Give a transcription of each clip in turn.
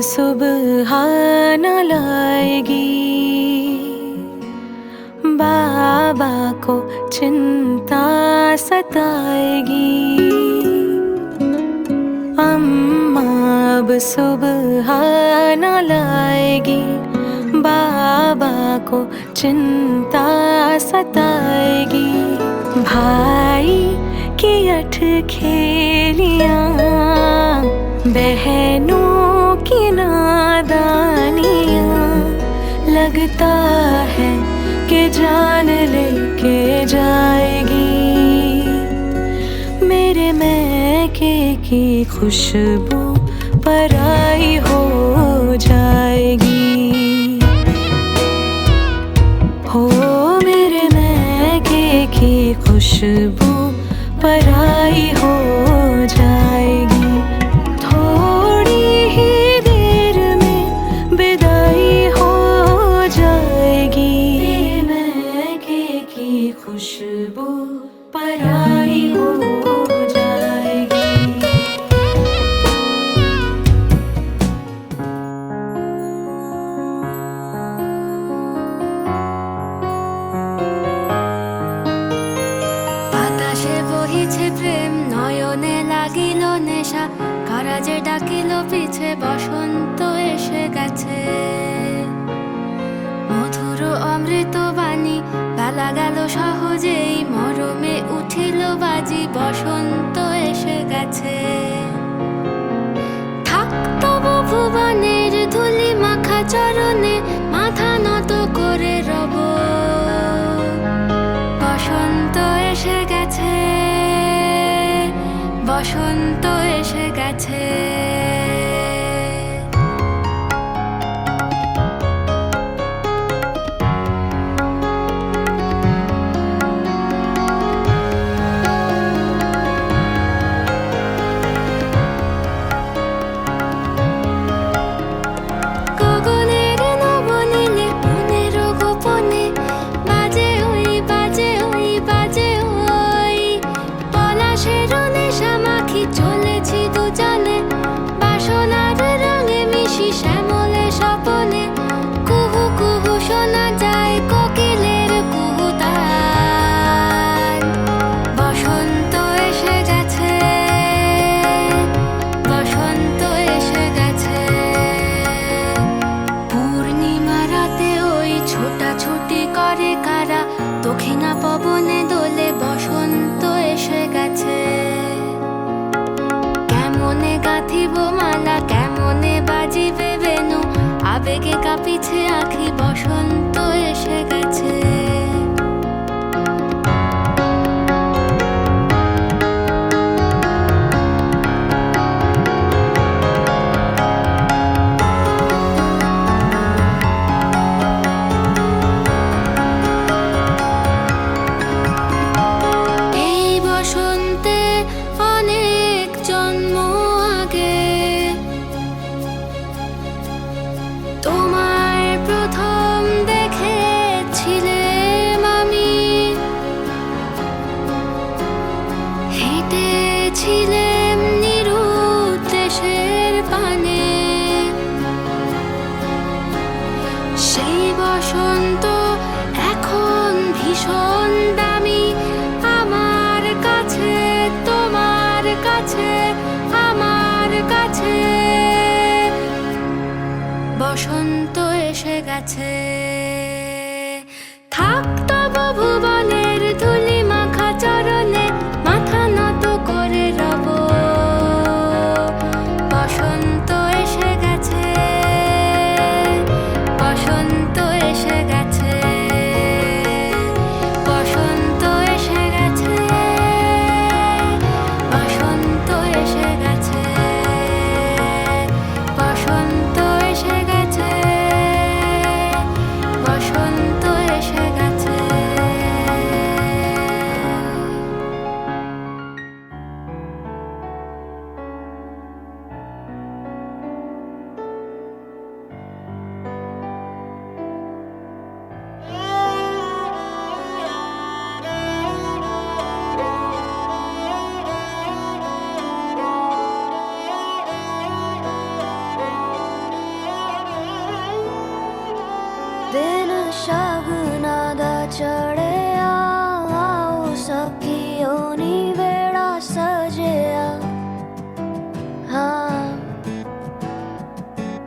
सुबह न लाएगी, बाबा को चिंता सताएगी। अम्मा अब सुबह न लाएगी, बाबा को चिंता सताएगी। भाई की अठ खेलियां, बहनों की नादानियां, लगता है कि जान लेके जाएगी। मेरे मैके की खुशबू पराई हो जाएगी। हो मेरे मैके की खुशबू पराई हो जाएगी। थोड़ी ही देर में विदाई हो जाएगी। मेरे मैके की खुशबू पराई हो जाएगी। বাতাসে বহিছে প্রেম, নয়নে লাগিল নেশা, কারাজে ডাকিল পিছে, বসন্ত এসে গেছে। মধুর অমৃত বাণী, বেলা গেল সহজেই, মরমে উঠিল বাজি, বসন্ত এসে গেছে। থাক তবু ভুবনের ধুলি মাখা চরণে, মাথা নত করে রব। বসন্ত এসে গেছে, বসন্ত এসে গেছে। গগনের নবনীলে মনের গোপনে, বাজে ওই বাজে ওই বাজে ওই, পলাশের নেশা মাখি চলেছি দুজনে, বাসনার রঙে মিশি শ্যামলে স্বপনে। কুহু কুহু শোনা যায় কোকিলের কুহুতান। বসন্ত এসে গেছে, বসন্ত এসে গেছে। পূর্ণিমা রাতে ওই ছোটাছুটি করে কারা, দক্ষিণা পবনে দোলে, বসন্ত এসে গেছে। কেমনে গাঁথিব মালা, কেমনে বাজিবে বেনু, আবেগে কাঁপিছে আঁখি, বসন্ত এসে গেছে। এই বসন্তে অনেক জন্ম আগে, তোমায় প্রথম দেখেছিলাম আমি। হেঁটেছিলাম নিরুদ্দেশের পানে, সেই বসন্ত এখন ভীষণ দামি আমার কাছে, তোমার কাছে, আমার কাছে। বসন্ত এসে গেছে। থাক তবু ভুবনের ধুলি মাখা চরণে, মাথা নত করে রব। বসন্ত এসে গেছে, বসন্ত এসে গেছে, বসন্ত এসে গেছে, বসন্ত এসে গেছে, বসন্ত এসে গেছে, বসন্ত এসে গেছে। चढ़िया आओ सखियो नी वेड़ा सजिया हाँ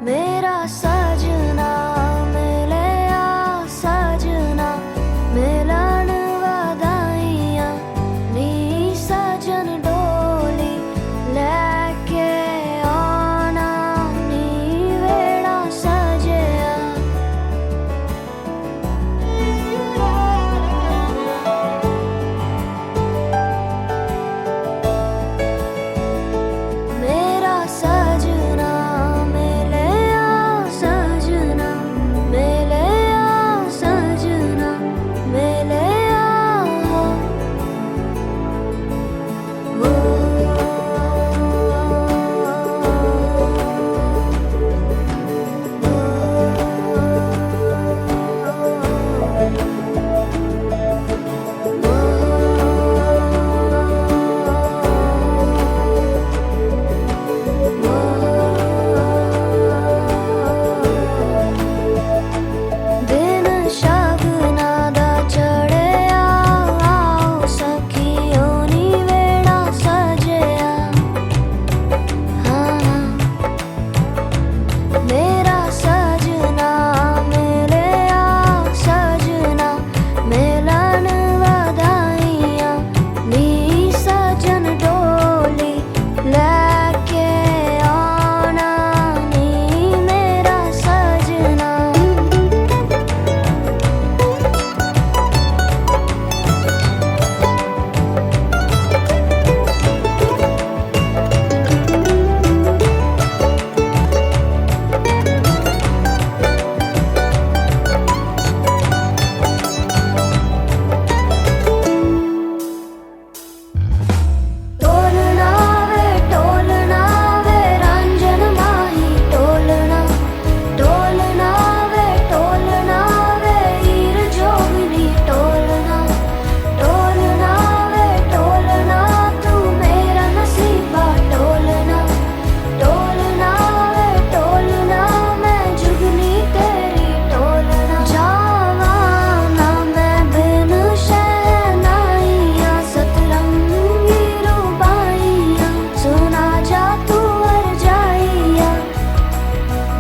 मेरा सजना मिलिया सजना मिलन वधाइयां नी सजन डोली लेके आना नी वेड़ा सजिया मेरा सजना मिलिया सजना मिलिया सजना मिलिया दिन शगना दा चढ़िया आओ सखियो नी वेड़ा सजिया हाँ मेरा सजना मिलिया सजना मिलन वधाइयां नी सजन डोली लेके आना नी मेरा सजना टोलना वे रंजन माही टोलना वे हीर जोगनी टोलना वे टोलना तू मेरा नसीबा टोलना वे टोलना मैं जुगनी तेरी टोलना जावा ना मैं बिन शहनाइयां सतरंगी रूबाइयां सुना जा तू अर जाइया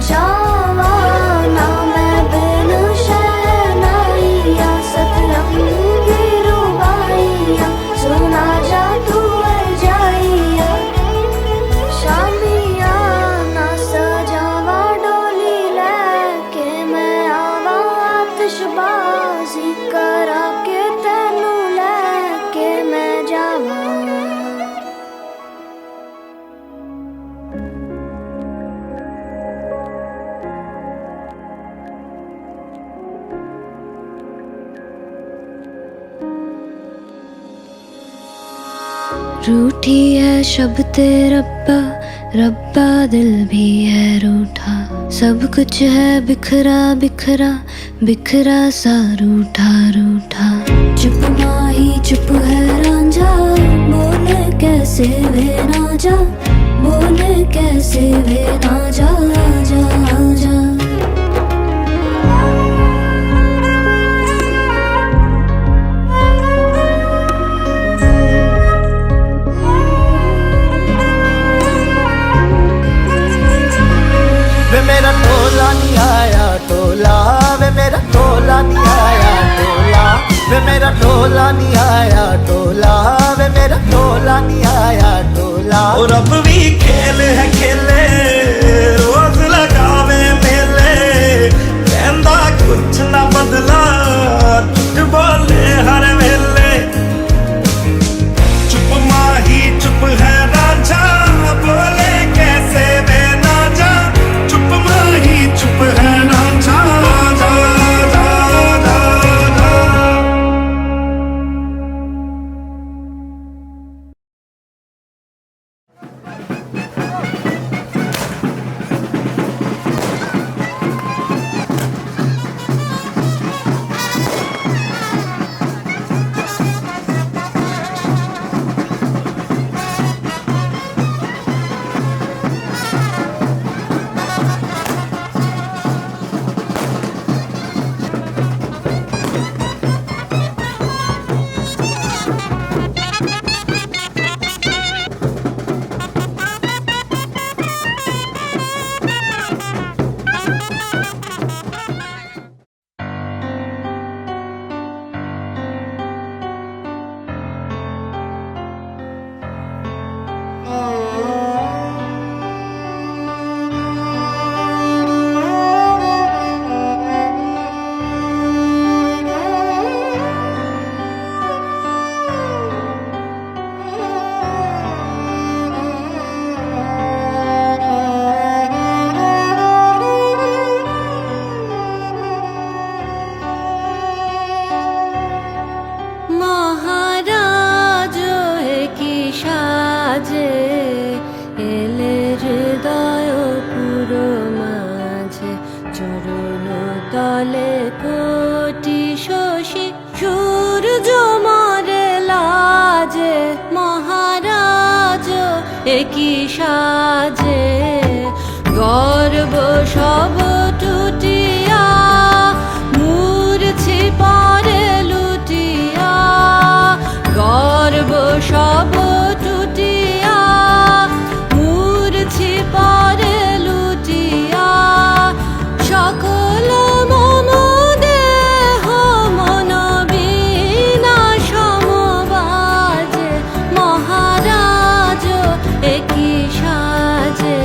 जावा ना मैं बिन शहनाइयां सतरंगी रूबाइयां सुना जा तू अर जाइया शामिया ना सजावा डोली लेके मैं आवा आतिशबाजी करा के तेनू लेके मैं जावा रूठी है शब्द रब्बा रब्बा दिल भी है रूठा सब कुछ है बिखरा बिखरा बिखरा सा रूठा रूठा चुप माही चुप है रांझा बोल कैसे वे ना जा बोल कैसे वे ना जा जा जा वे मेरा टोला नहीं आया टोला वे मेरा टोला नहीं आया टोला वे मेरा टोला नहीं आया टोला वे मेरा टोला नहीं आया टोला और अब भी खेल है खेले रोज लगावे मेले कहंदा कुछ ना बदला झूठ बोले हर वेले चुप माही चुप है राजा बोले कैसे वे ना जा चुप माही चुप है राजा जा जा जा जा একই সাজে গর্ব সব টুটিয়া মূর্ছি পরে লুটিয়া গর্ব সব টুটিয়া মূর্ছি পরে লুটিয়া সকল মম দেহ মন বিনা সমবাজে মহারাজ একই সাজে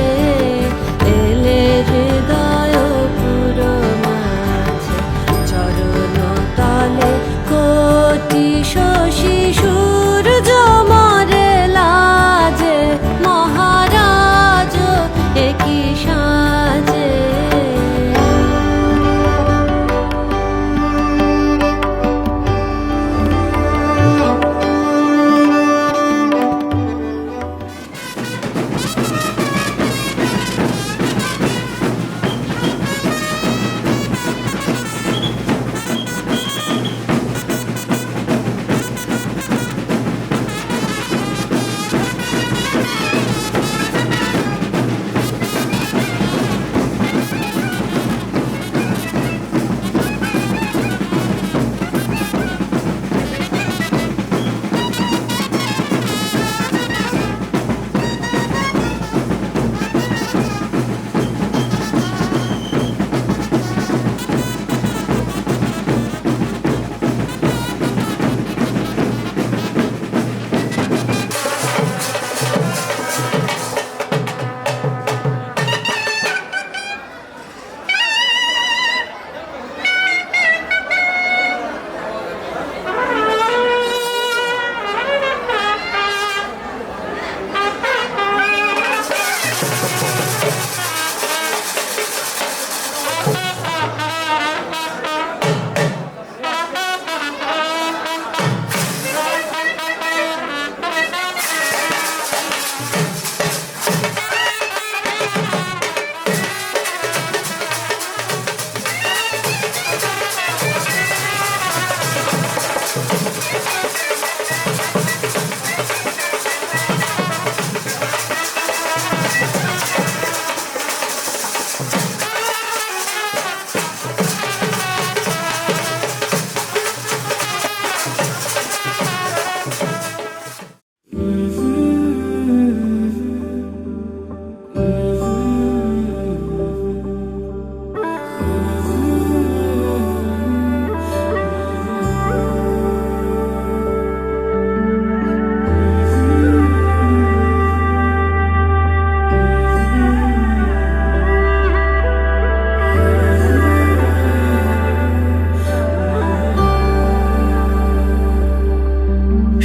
এলে হৃদয় পুরো মাঝে চরণ তলে কোটি শশী সূর্য মরে লাজে মহারাজ একই সাজে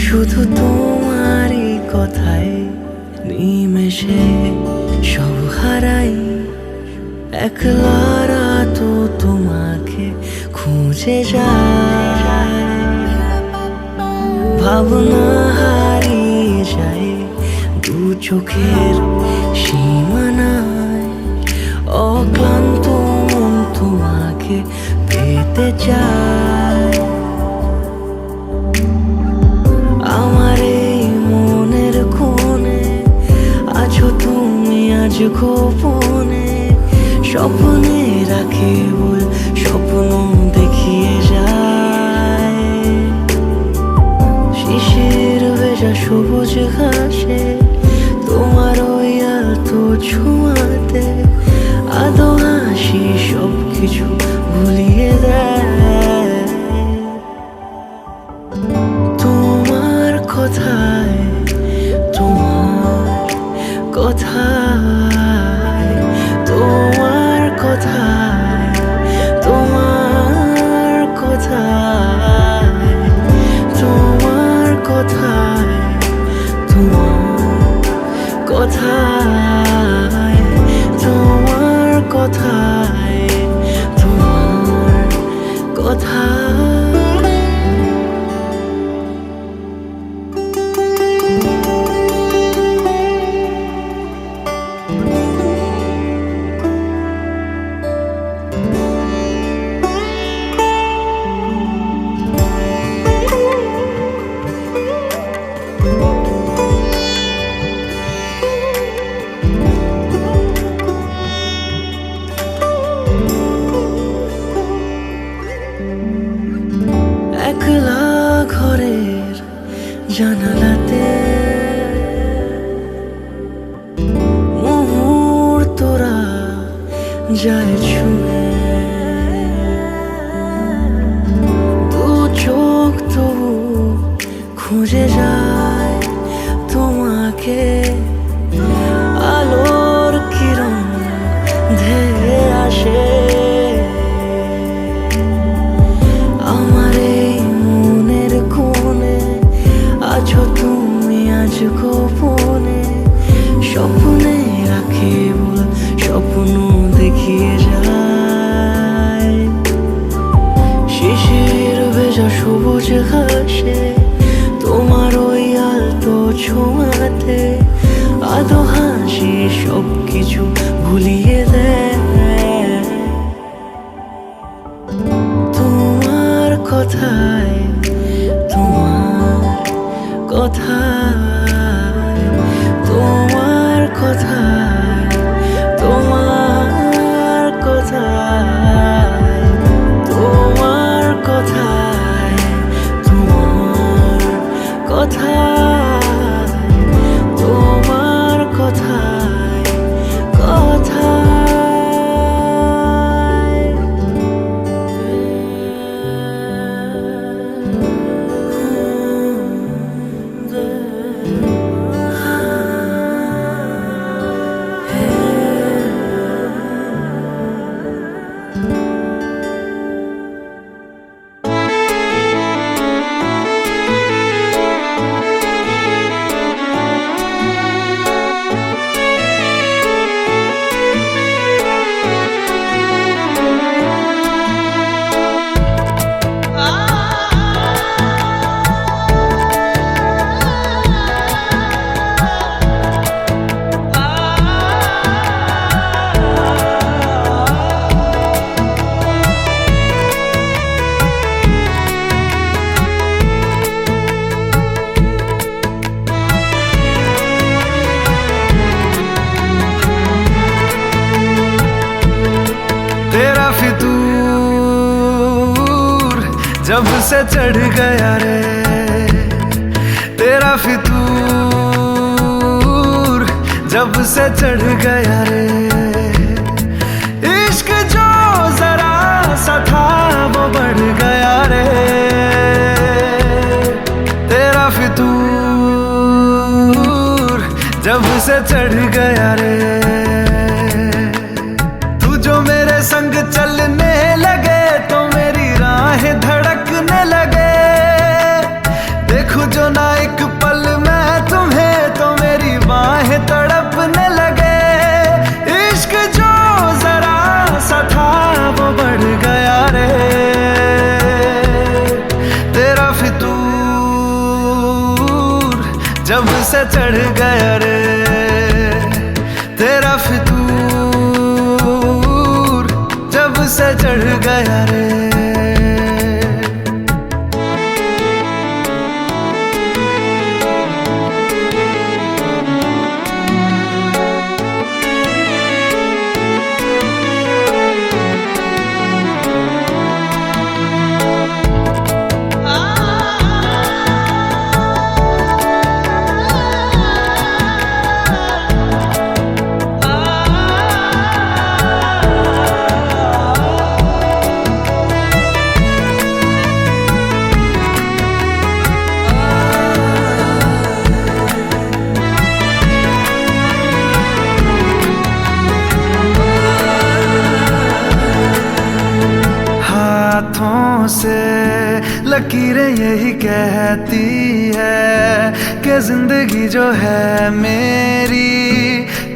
শুধু তোমারই কথায় নিমেষে সব হারাই একলারা তো তোমাকে খুঁজে যায় ভাবনা হারিয়ে যায় দু চোখের সীমানায় অক্লান্ত মন তোমাকে পেতে চায় আমার এই মনের কোণে আছো তুমি আজ গোপনে স্বপ্নে রাখি বল স্বপ্ন দেখিয়ে যায় শিশির ভেজা সবুজ ঘাসে তোমার ওই আলতো ছোঁয়াতে আদো হাসি সব কিছু ভুলিয়ে দেয় তোমার কথায় তোমার কথায় তোমার কথায় তোমার কথায় তোমার কথায় তোমার কথায় তোমার কথায় তোমার কথায় জানালাতে মুহূর্তরা যায় ছুঁয়ে, দু চোখ তবু খুঁজে যায় তোমাকে, আলোর কিরণ ধেয়ে আসে আমার এই মনের কোণে, আছো তুমি আজ গোপনে, স্বপ্নে রাখে বল স্বপ্ন দেখিয়ে যায়, শিশির ভেজা সবুজ ঘাসে তোমার ওই আলতো ছোঁয়াতে, আদো হাসি সব কিছু ভুলিয়ে দেয় তোমার কথায়, তোমার কথায়, তোমার কথায়, তোমার কথায়, তোমার কথায়, তোমার কথায়, তোমার কথায়, तेरा फितूर जब से चढ़ गया रे, तेरा फितूर जब से चढ़ गया रे, इश्क जो जरा सा था वो बढ़ गया रे, तेरा फितूर जब से चढ़ गया रे, संग चलने लगे तो मेरी राहें धड़कने लगे, देखूं जो ना एक पल मैं तुम्हें तो मेरी बाहें तड़पने लगे, इश्क जो जरा सा था वो बढ़ गया रे, तेरा फितूर जब से चढ़ गया रे, तेरा फितूर से चढ़ गया रे। हाथों से लकीरें यही कहती है कि जिंदगी जो है मेरी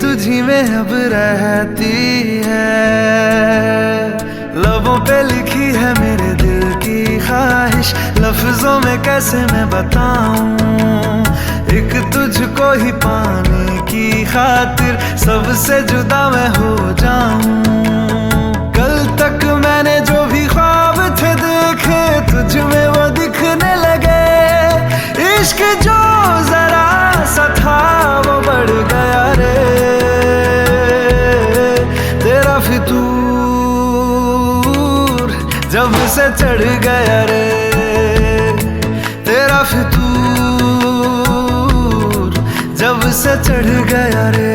तुझी में अब रहती है, लबों पे लिखी है मेरे दिल की ख्वाहिश, लफ्जों में कैसे मैं बताऊं, एक तुझको ही पाने की खातिर सबसे जुदा मैं हो जाऊं, कल तक मैंने जो भी ख्वाब थे देखे तुझ में वो दिखने लगे, इश्क जो जरा सा था वो बढ़ गया रे, तेरा फितूर जब से चढ़ गया रे, तेरा फितूर से चढ़ गया रे।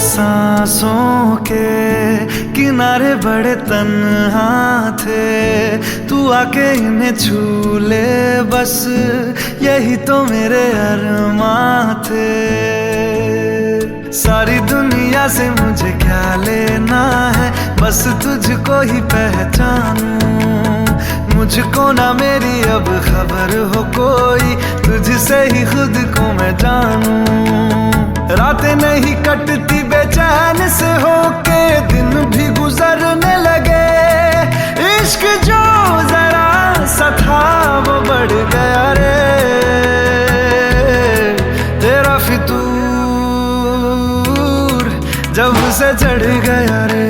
सांसों के किनारे बड़े तन्हा थे, तू आके इन्हें छू ले बस, यही तो मेरे अरमां थे। सारी दुनिया से मुझे क्या लेना है, बस तुझको ही पहचानूं। मुझको ना मेरी अब खबर हो कोई, तुझसे ही खुद को मैं जानूं। रातें नहीं कटती बेचैन से होके, दिन भी गुजरने लगे। इश्क जो जरा सा था वो बढ़ गया रे, तेरा फितूर जब से चढ़ गया रे।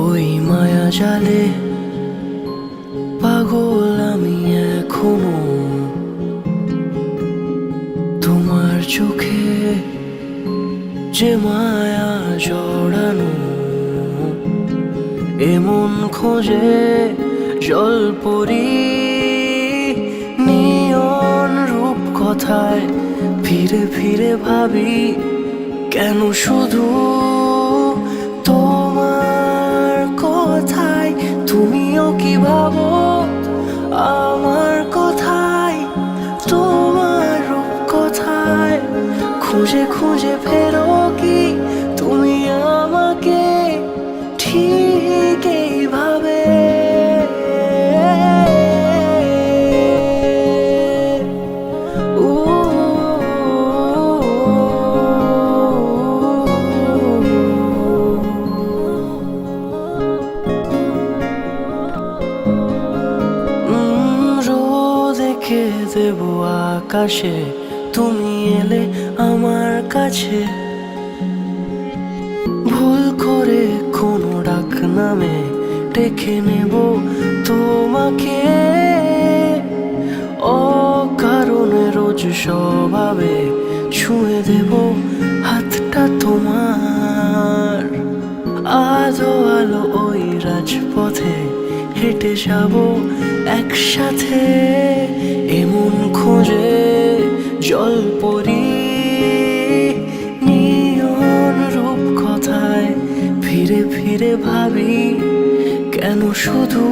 ওই মায়া জালে পাগল আমি এখনো, তোমার চোখে যে মায়া জড়ানো। এমন খোঁজে জলপরি নিয়ন রূপ কথায়, ফিরে ফিরে ভাবি কেন শুধু তোমার কথায়। তুমিও কি ভাবো আমার কথায়, তোমার রূপ কথায়। খুঁজে খুঁজে ফেরো কি তুমি আমাকে ঠিক এইভাবে। রেখে দেব আকাশে, তুমি এলে আমার কাছে। ভুল করে কোনো ডাক নামে ডেকে নেব তোমাকে। অকারণে রোজ স্বভাবে ছুঁয়ে দেব হাতটা তোমার। আলো আলো ওই রাজপথে হেঁটে যাব একসাথে। এমন খোঁজে জলপরি নিয়ন রূপ কথায়, ফিরে ফিরে ভাবি কেন শুধু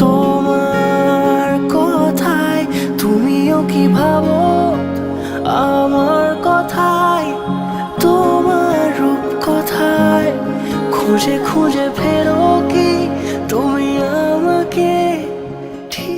তোমার কথায়। তুমিও কি ভাবো আমার কথায়, তোমার রূপ কথায়। খুঁজে খুঁজে ফেরো কি তুমি আমাকে ঠিক।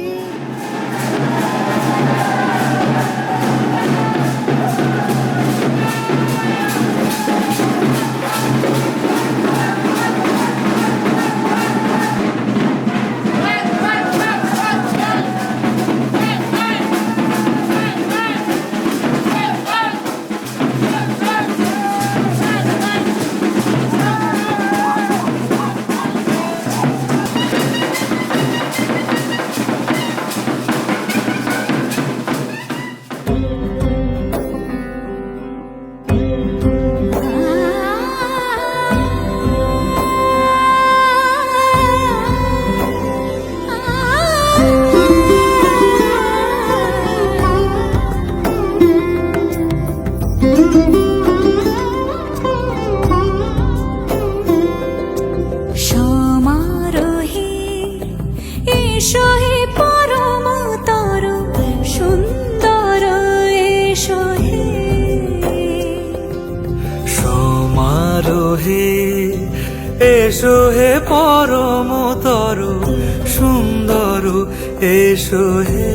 এসো হে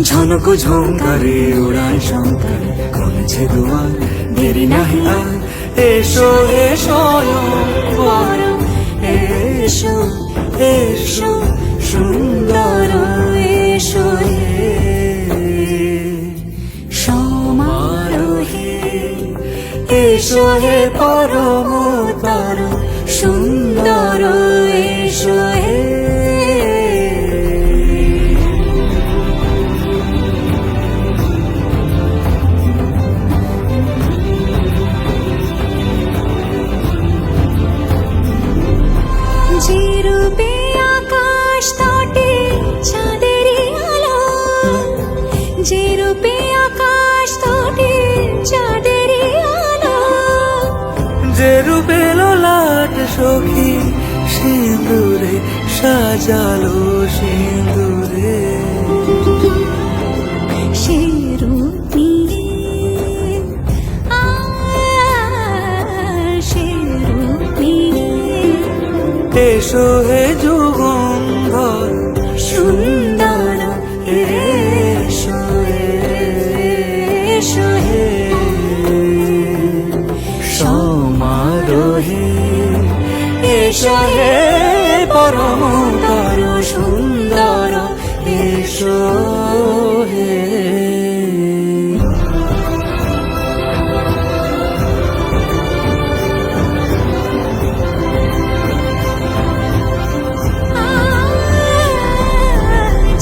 ঝনক ঝঙ্কারে উড়ান শঙ্কারে কমেছে দুয়ার দেরি নাহি আর এসো হে স্বয়ংবর এসো এসো সুন্দর এসো হে সমারোহে এসো হে পরমতর সুন্দর এসো হে যে রূপে আকাশ তটে চাঁদেরই আলো, যে রূপে আকাশ তটে চাঁদেরই আলো, যে রূপে লোলাট সখী সিঁদুরে সাজালো সিঁদুরে সে রূপ নিয়ে সে রূপ নিয়ে এসো হে যুগন্ধর সুন্দর এসো এসো হে সমারোহে এসো হে পরমতর সুন্দর এসো হে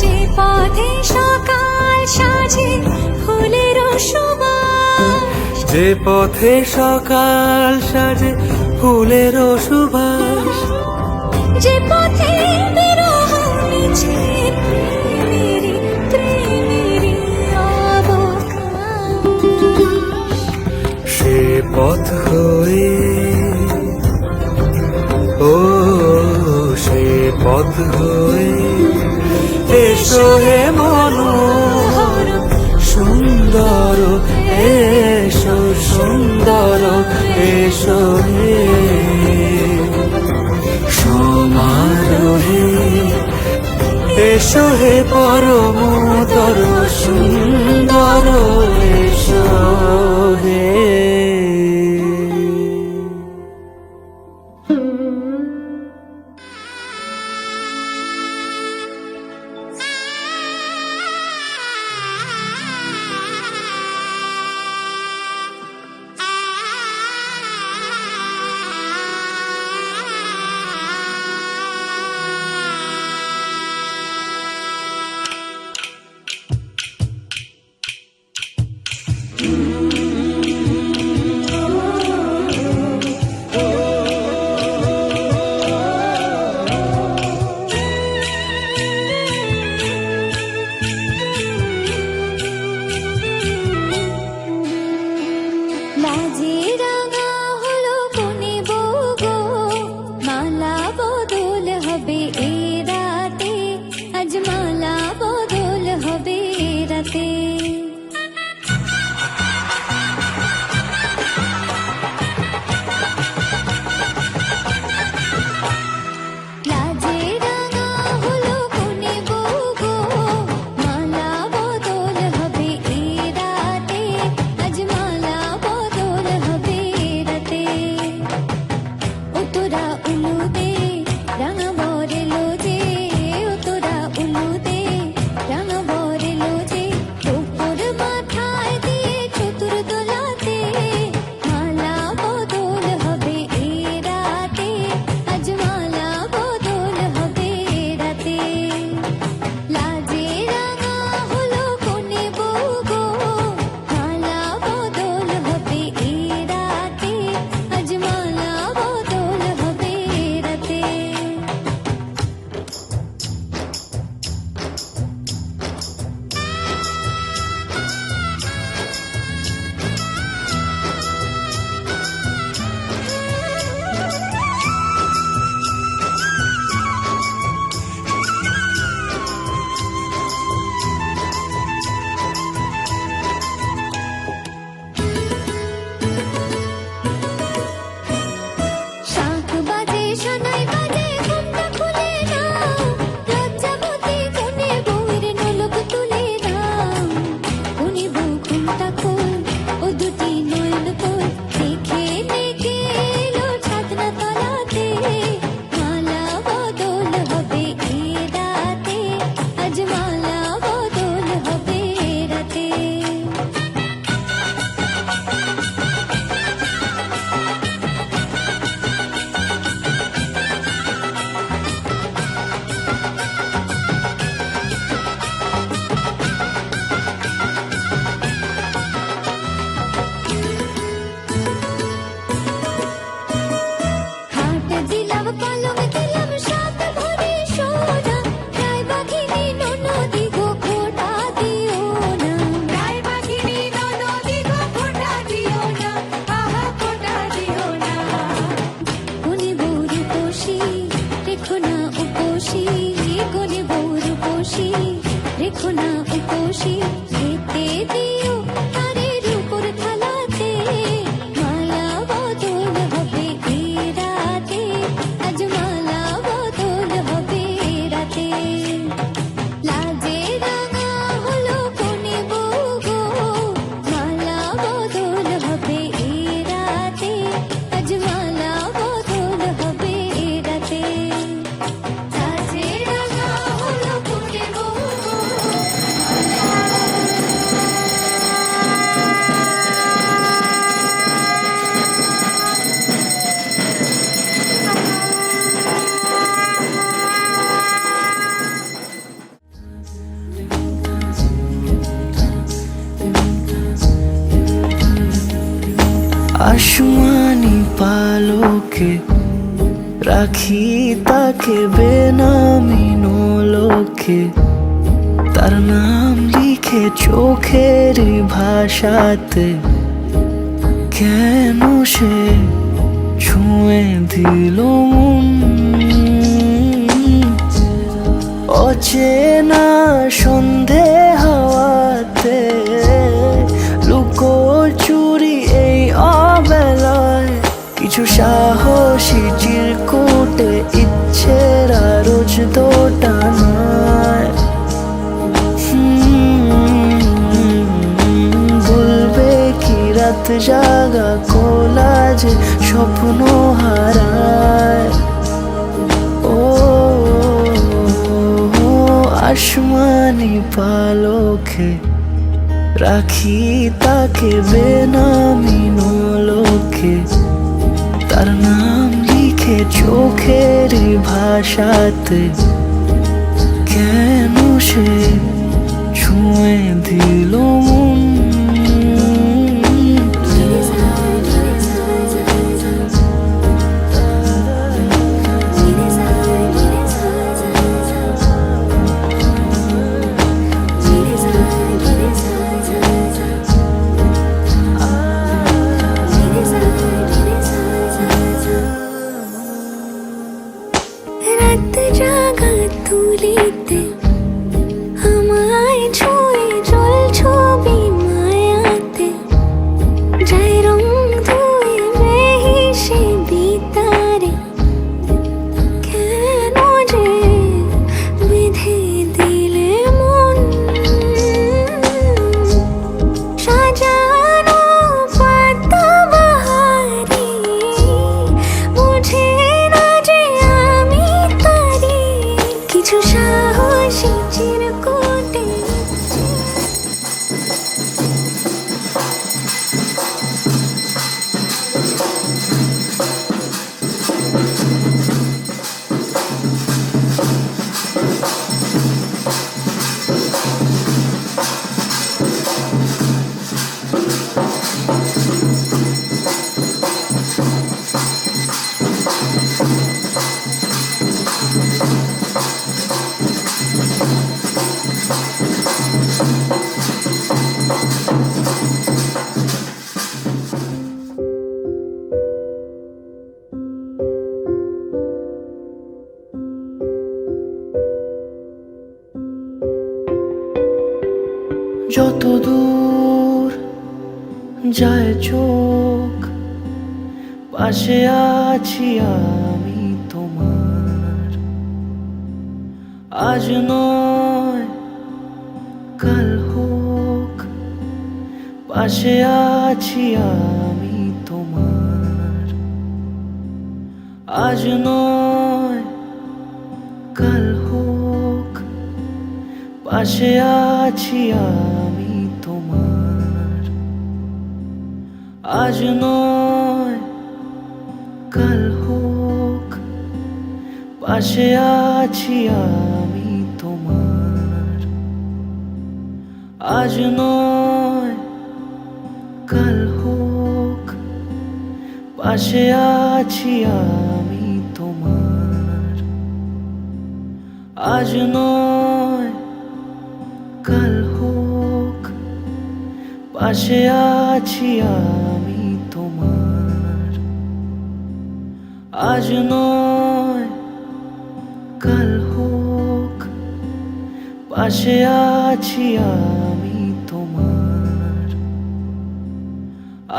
যে পথে সকাল সাজে ফুলের সুবাস, যে পথে সকাল সাজে ফুলের সুবাস, যে পথে বিরহ মিছে প্রেমেরই প্রেমেরই অবকাশ, সে পথ হয়ে ও সে পথ হয়ে এসো হে মনোহর সুন্দর এসো সুন্দর এসো হে সমারোহে এসো হে পরমতর সুন্দর এসো হে খুশি রেখো না উপসী খেতে দিও তারের উপর থালাতে মালা বদল হবে এ রাতে আজ মালা বদল হবে এ রাতে লাজে রাঙা হলো কোনে বউ গো মালা বদল হবে এ রাতে আজ মালা বদল হবে এ রাতে লাজে রাঙা হলো কোনে বউ গো আসমানি পালকে রাখি তাকে বেনামি নোলকে তার নাম লিখে চোখের ভাষাতে কেন সে ছুঁয়ে দিল মন অচেনা সন্ধে হাওয়াতে লুকো চুরি এই অবেলায় কিছু সাহসী চিরকুটে ইচ্ছের রোজ দোটানায় বলবে কি রাত জাগা কোলাজে স্বপ্ন হারায় ও আসমানি পালকে রাখি তাকে বেনামি নোলকে তার নাম লিখে চোখের ভাষাতে কেন সে ছুঁয়ে দিল মন রাত জাগা তুলিতে আমায় ছুঁয়ে জল ছবি মায়াতে যাই রং ধুয়ে বেহিসে বিতারে কেন যে বেঁধে দিলে মন সাজানো পাতা বাহারি বুঝে না যে আমি তারি কিছু সাহসী চিরকুটে যত দূর যায় চোখ পাশে আছি আমি তোমার আজ নয় কাল হোক পাশে আছি আমি তোমার আজ নয় কাল হোক পাশে আছি আমি তোমার আজ নয় কাল হোক পাশে আছি আমি তোমার আজ নয় কাল হোক পাশে আছি আমি তোমার আজ নয় কাল হোক পাশে আছি আমি তোমার আজ নয় কাল হোক পাশে আছি আমি তোমার।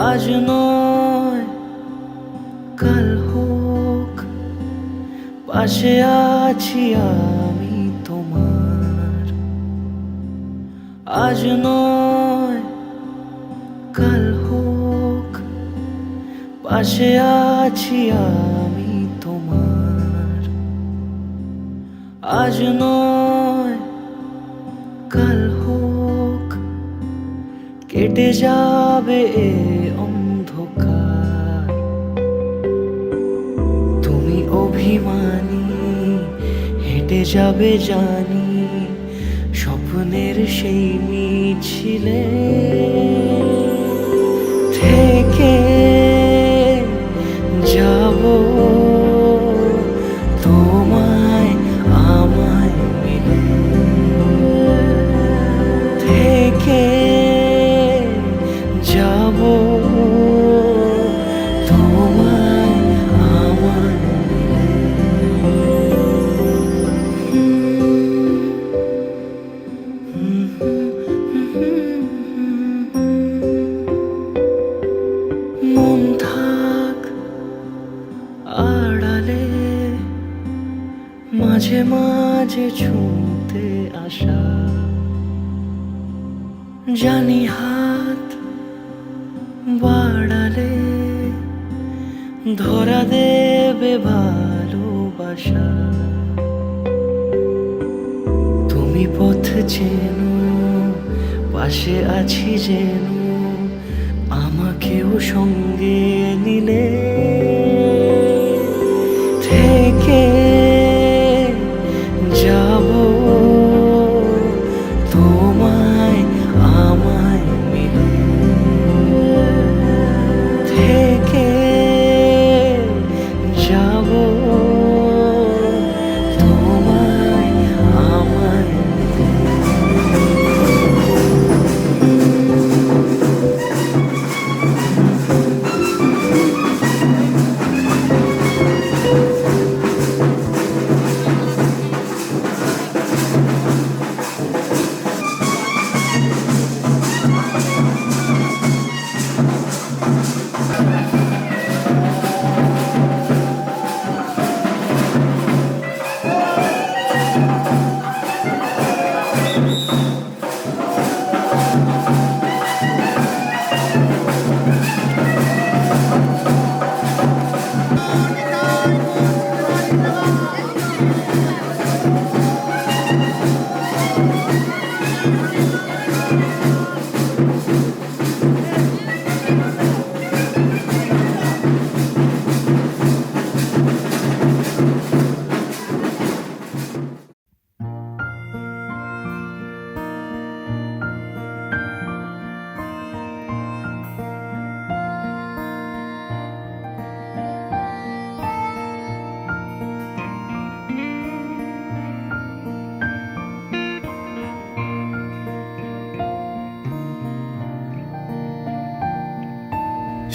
আজ নয় কাল হোক, পাশে আছি আমি তোমার। আজ নয় কাল হোক, পাশে আছি আমি তোমার। আজ নয় কাল হোক, কেটে যাবে এ অন্ধকার। তুমি অভিমানী হেঁটে যাবে জানি স্বপ্নের সেই মিছিলে থেকে যাব তোমায় আমায় মিলে, থেকে যাব তোমায় আমায় মিলে। মন থাক আড়ালে, মাঝে মাঝে ছুঁতে আসা। জানি হাত বাড়ালে ধরা দেবে ভালোবাসা। তুমি পথ চেনো, পাশে আছি যেন, আমাকেও সঙ্গে নিলে থেকে যাব তোমায় আমায় মিলে, থেকে যাব তোমায় আমায় মিলে।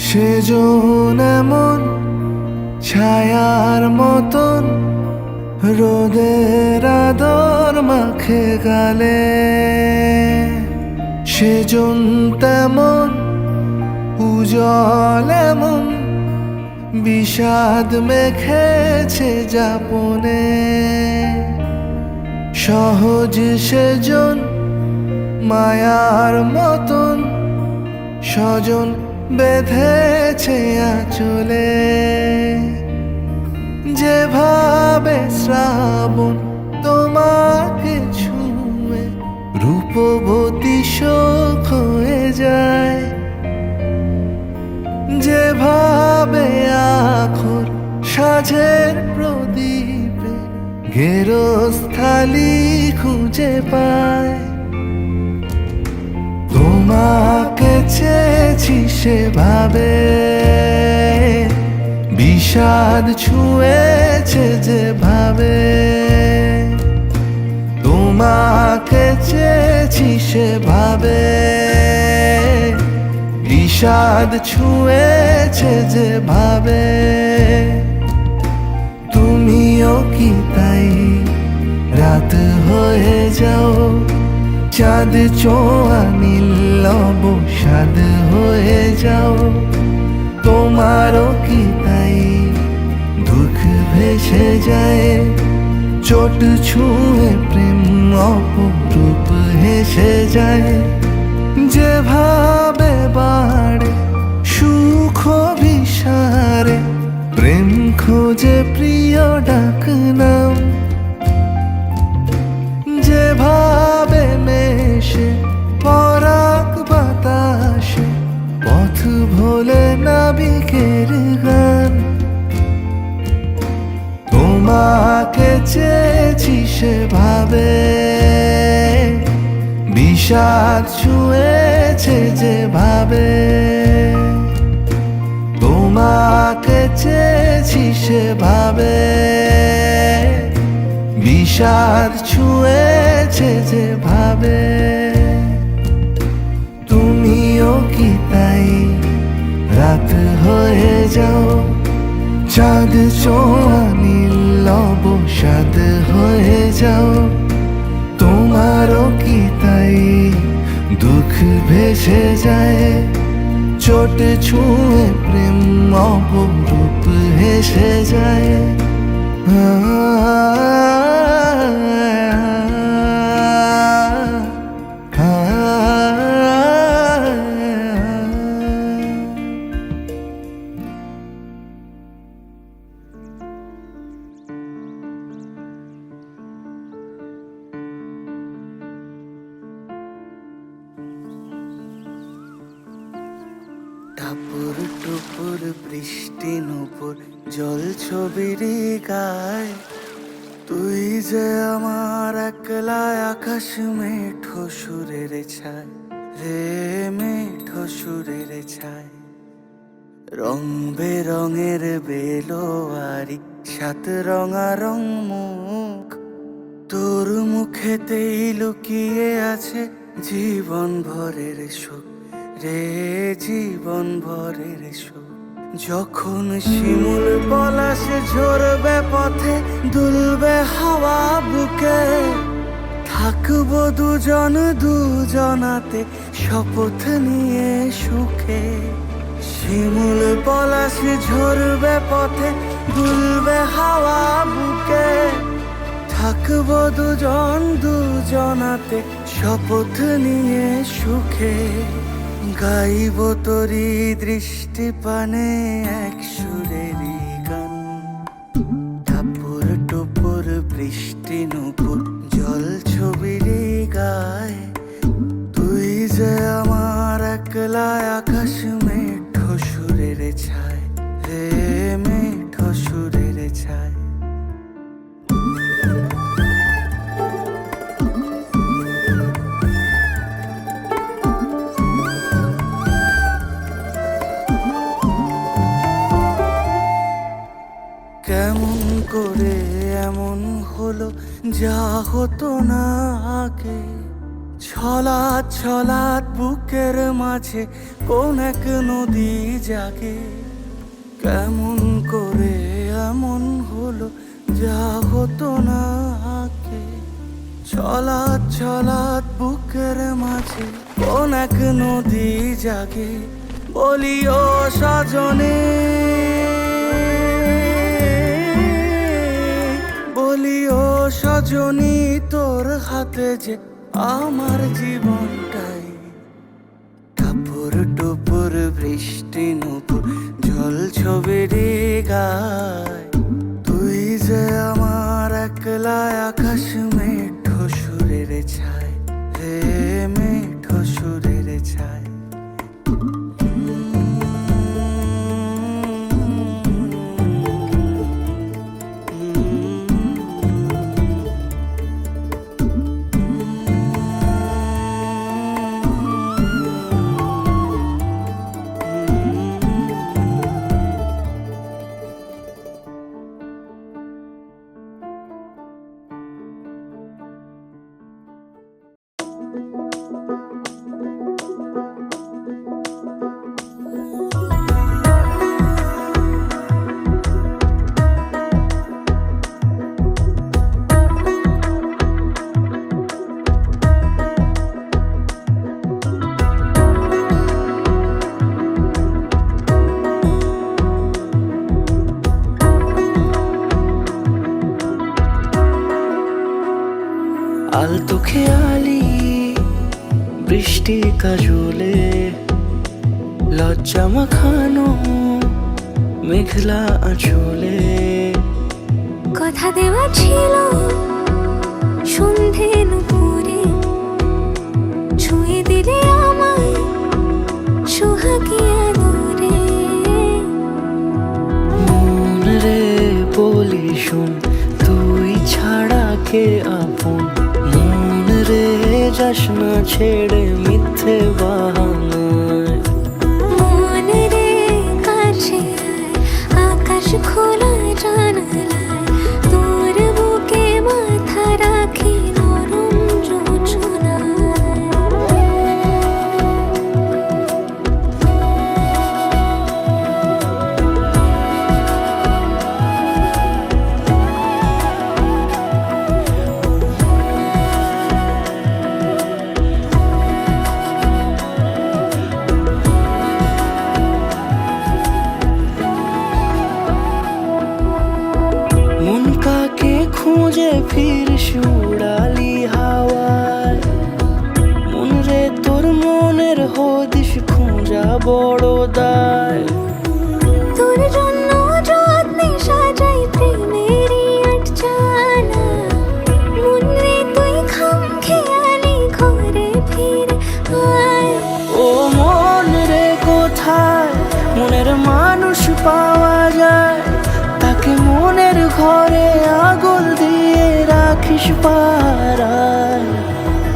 সেজন এমন ছায়ার মতন রোদের আদর মাখে গালে, সেজন তেমন উজ্জ্বল এমন বিষাদ মেখেছে যাপনে। সহজ সেজন মায়ার মতন স্বজন বেঁধেছে আঁচলে। যেভাবে শ্রাবণ তোমাকে ছুঁয়ে রূপবতী শোক হয়ে যায়, যেভাবে আখর সাঁঝের প্রদীপে গেরস্থালি খুঁজে পায়। তোমাকে চেয়েছি সেভাবে, বিষাদ ছুঁয়েছে যেভাবে। তোমাকে চেয়েছি সেভাবে, বিষাদ ছুঁয়েছে যেভাবে। তুমিও কি তাই রাত হয়ে যাও, চাঁদ ছোঁয়া নীল অবসাদ হয়ে যাও। তোমারও কি তাই দুঃখ ভেসে যায়, চোট ছুঁয়ে প্রেম অপরূপ হেসে যায়। যেভাবে বাড়ে সুখ বিষারে, প্রেম খোঁজে প্রিয় ডাক নাও। যেভাবে মেশে পরাগ বাতাসে, পথ ভোলে নাবিকের গান। তোমাকে চেয়েছি সেভাবে, বিষাদ ছুঁয়েছে যেভাবে। তোমাকে চেয়েছি সেভাবে, বিষাদ ছুঁয়েছে যেভাবে। তুমিও কি তাই রাত হয়ে যাও, চাঁদ ছোঁয়া নীল অবসাদ হয়ে যাও। তোমারও কি তাই দুঃখ ভেসে যায়, চোট ছুঁয়ে প্রেম অপরূপ হেসে যায়। টাপুর টুপুর বৃষ্টি নুপুর জল ছবির গায়, তুই যে আমার একলা আকাশ মেঠো সুরের ছায় রে, মেঠো সুরের ছায়। রং বেরঙের বেলোয়ারি সাত রঙারং মুখ, তোর মুখেতেই লুকিয়ে আছে জীবন ভরের সুখ রে, জীবন ভরের সুখ। যখন শিমুল পলাশ ঝরবে পথে, দুলবে হাওয়া বুকে, থাকবো দুজন দুজনাতে শপথ নিয়ে সুখে। শিমুল পলাশ ঝরবে পথে, দুলবে হাওয়া বুকে, থাকবো দুজন দুজনাতে শপথ নিয়ে সুখে। গাইব তোরি দৃষ্টি পানে এক সুরেরই গান, টাপুর টুপুর বৃষ্টি নুপুর জল ছবির গায়, তুই যে আমার একলা আকাশ মেঠো সুরের ছায় রে, মেঠো সুরের ছায়। কেমন করে এমন হলো যা হতো না আগে, ছলাৎ ছলাৎ বুকের মাঝে কোন এক নদী জাগে। কেমন করে এমন হলো যা হতো না আগে, ছলাৎ ছলাৎ বুকের মাঝে কোন এক নদী জাগে। বলিও সজনে, বলিও সজনী, তোর হাতে যে আমার জীবনটাই। টাপুর টুপুর বৃষ্টি নুপুর জল ছবির গায়, তুই যে আমার একলা আকাশ মেঠো সুরের ছায় রে, মেঠো সুরের ছায়। আলি বৃষ্টি কাজলে লজ্জা মাখানো মেঘলা আঁচলে কথা দেওয়া ছিল সন্ধে নুপুরে ছুঁয়ে দিলে আমায় সোহাগী আদরে মন রে বলি শোন তুই ছাড়া কে আপন মন রে যাস না ছেড়ে মিথ্যে বাহানায় মন রে কাছে আয়, আকাশ খোলা জানালায় তোর বুকে মাথা রাখি নরম জোছনায় মন কাকে খুঁজে ফির উড়ালি হাওয়ায় মন রে তোর মনের হদিস খোঁজা বড় দায় তোর জন্য যত্নে সাজাই প্রেমেরই আটচালা মন রে তুই খাম খেয়ালি ঘরে ফিরে আয় ও মন রে কোথায় মনের মানুষ পাওয়া যায় তাকে মনের ঘরে আগুন দিয়ে রাখিস পাড়ায়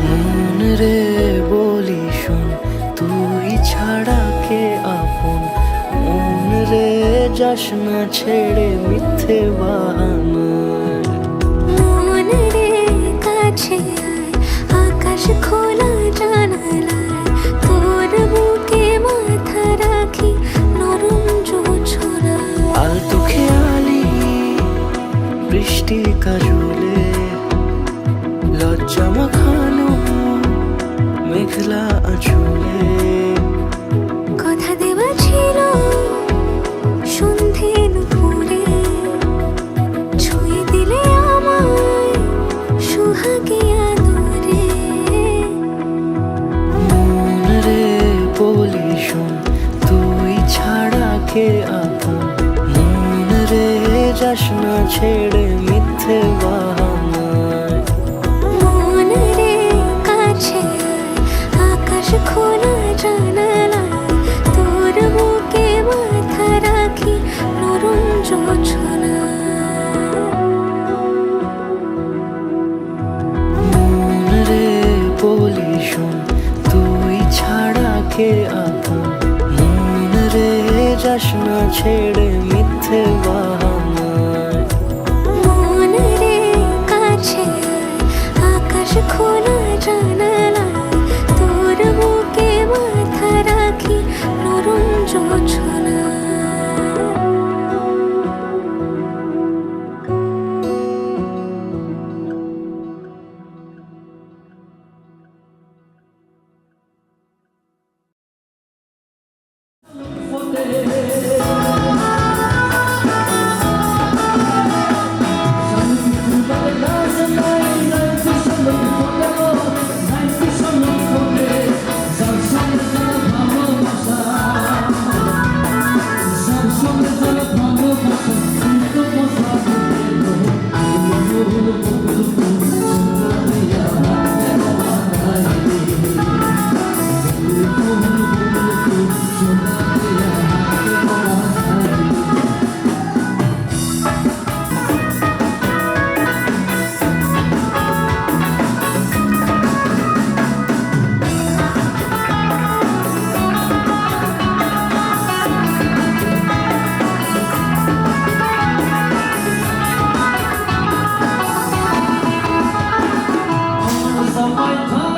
মন রে বলি শোন তুই ছাড়া কে আপন মন রে যাস না ছেড়ে মিথ্যে বাহানায় মন রে কাছে আয়, আকাশ খোলা জানালায় তোর বুকে মাথা রাখি নরম জোছনায় আলতো খেয়ালি বৃষ্টি কাজলে লজ্জা মাখানো মেঘলা আঁচলে কথা দেওয়া ছিল সন্ধে নুপুরে ছুঁয়ে দিলে আমায় সোহাগী আদরে মন রে বলি শোন তুই ছাড়া কে আপন মন রে যাস না ছেড়ে মিথ্যে বাহানায় মন রে কাছে আয়, আকাশ খোলা জানালায় তোর বুকে মাথা রাখি নরম জোছনায় মন রে বলি শোন তুই ছাড়া কে আপন মন রে যাস না ছেড়ে মিথ্যে বাহানায় মন রে কাছে আয়, আকাশ খোলা জানালায় তোর বুকে মাথা রাখি নরম জোছনায় Some might